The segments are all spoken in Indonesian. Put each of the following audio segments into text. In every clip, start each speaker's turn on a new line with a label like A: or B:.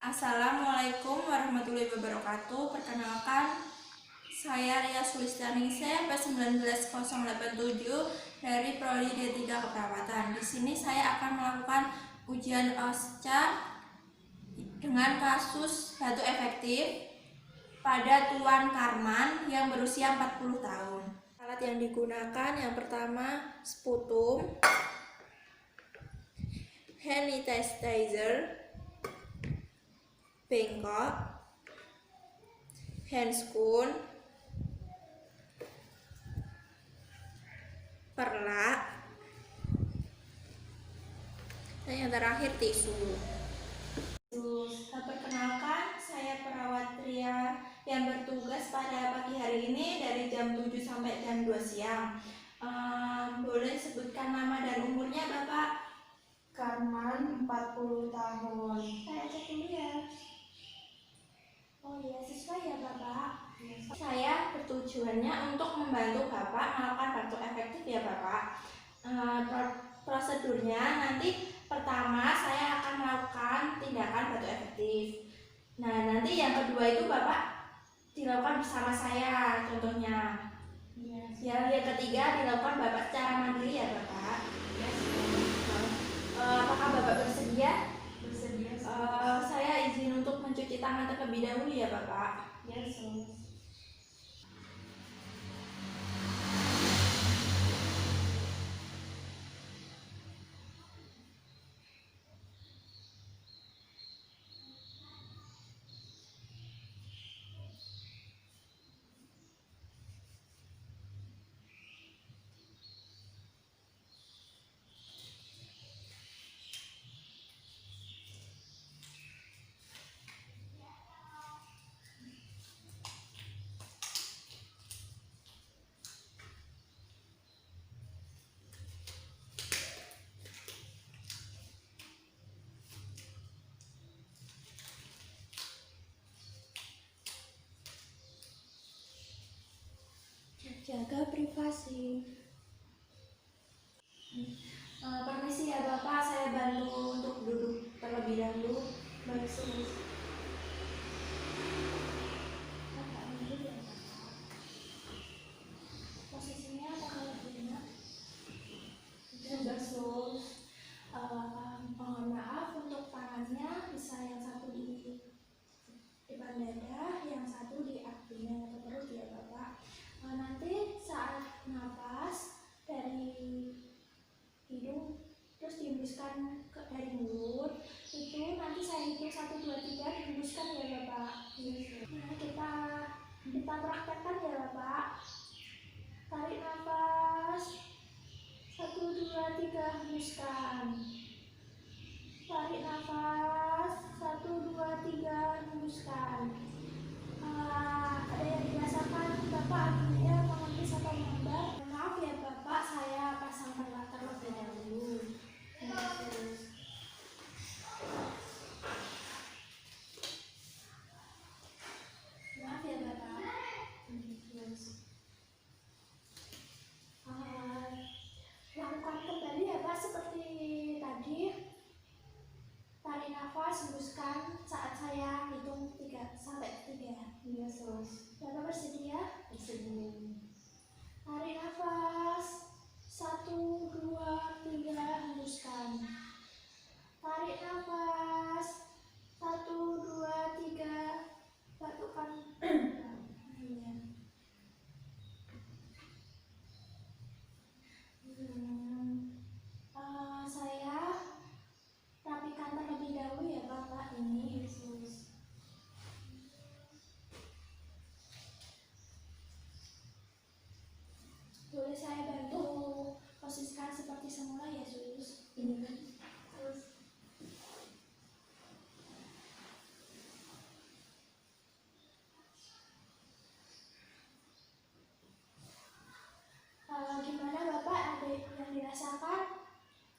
A: Assalamualaikum warahmatullahi wabarakatuh. Perkenalkan, saya Ria Sulistianingsih P19087 dari Prodi D3 Keperawatan. Di sini saya akan melakukan ujian OSCA dengan kasus batu efektif pada Tuan Karman yang berusia 40 tahun. Alat yang digunakan yang pertama sputum, hand sanitizer, bengkok, handscoon, perlak, dan yang terakhir tisu. Perkenalkan, saya perawat Ria yang bertugas pada pagi hari ini dari jam 7 sampai jam 2 siang. Boleh sebutkan nama dan umurnya Bapak?
B: Karman 40 tahun.
A: Saya cek dulu ya. Oh iya, sesuai ya Bapak. Saya bertujuannya untuk membantu Bapak melakukan batu efektif ya Bapak. Prosedurnya nanti pertama saya akan melakukan tindakan batu efektif. Nah nanti yang kedua itu Bapak dilakukan bersama saya contohnya. Ya, yang ketiga dilakukan Bapak secara mandiri ya Bapak. Apakah Bapak bersedia?
B: Bersedia.
A: Saya izin untuk mencuci tangan terlebih dahulu ya Bapak.
B: Yes.
A: Jaga privasi. Permisi ya Bapak, saya bantu untuk duduk terlebih dahulu. Baik, posisinya apakah lebih enak? Sudah sus. Mohon maaf untuk tangannya, bisa yang satu di depan dada, yang satu di abdomen atau perut ya Bapak. Nanti saat napas dari hidung terus dihembuskan dari mulut, itu nanti saya hitung 1, 2, 3 dihembuskan ya Bapak. Nah kita praktekkan ya Bapak. Tarik nafas 1, 2, 3 hembuskan. Tarik nafas 1, 2, 3 hembuskan. Ada yang dirasakan Bapak akhirnya mengentis atau mengembang? Maaf ya Bapak, saya pasangkan latar lebih dahulu. Maaf ya Bapak. Lakukan kembali ya Pak seperti tadi. Tarik nafas, hembuskan saat saya hitung 3 sampai 3.
B: Iya, sus.
A: Bapak bersedia?
B: Bersedia.
A: Tarik nafas 1, 2, 3 hembuskan. Tarik nafas 1, 2, 3 batukan. Saya rapikan terlebih dahulu ya Bapak ini.
B: Sus.
A: Boleh saya bantu posisikan seperti semula ya Sus?
B: Ini kan, sus.
A: Gimana Bapak, ada yang dirasakan?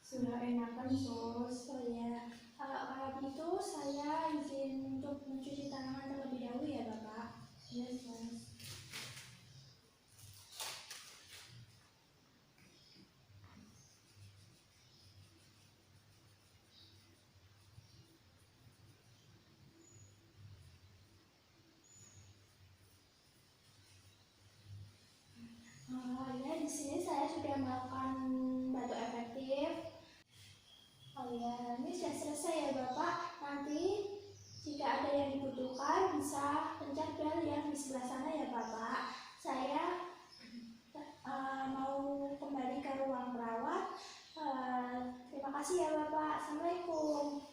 B: Sudah enakan, sus.
A: Oh ya, kalau begitu saya izin untuk mencuci tangan terlebih dahulu ya Bapak.
B: Yes, sus.
A: sini saya sudah melakukan batu efektif. Oh ya, ini sudah selesai ya Bapak. Nanti jika ada yang dibutuhkan bisa pencet bel yang di sebelah sana ya Bapak. Saya mau kembali ke ruang perawat. Terima kasih ya Bapak. Assalamualaikum.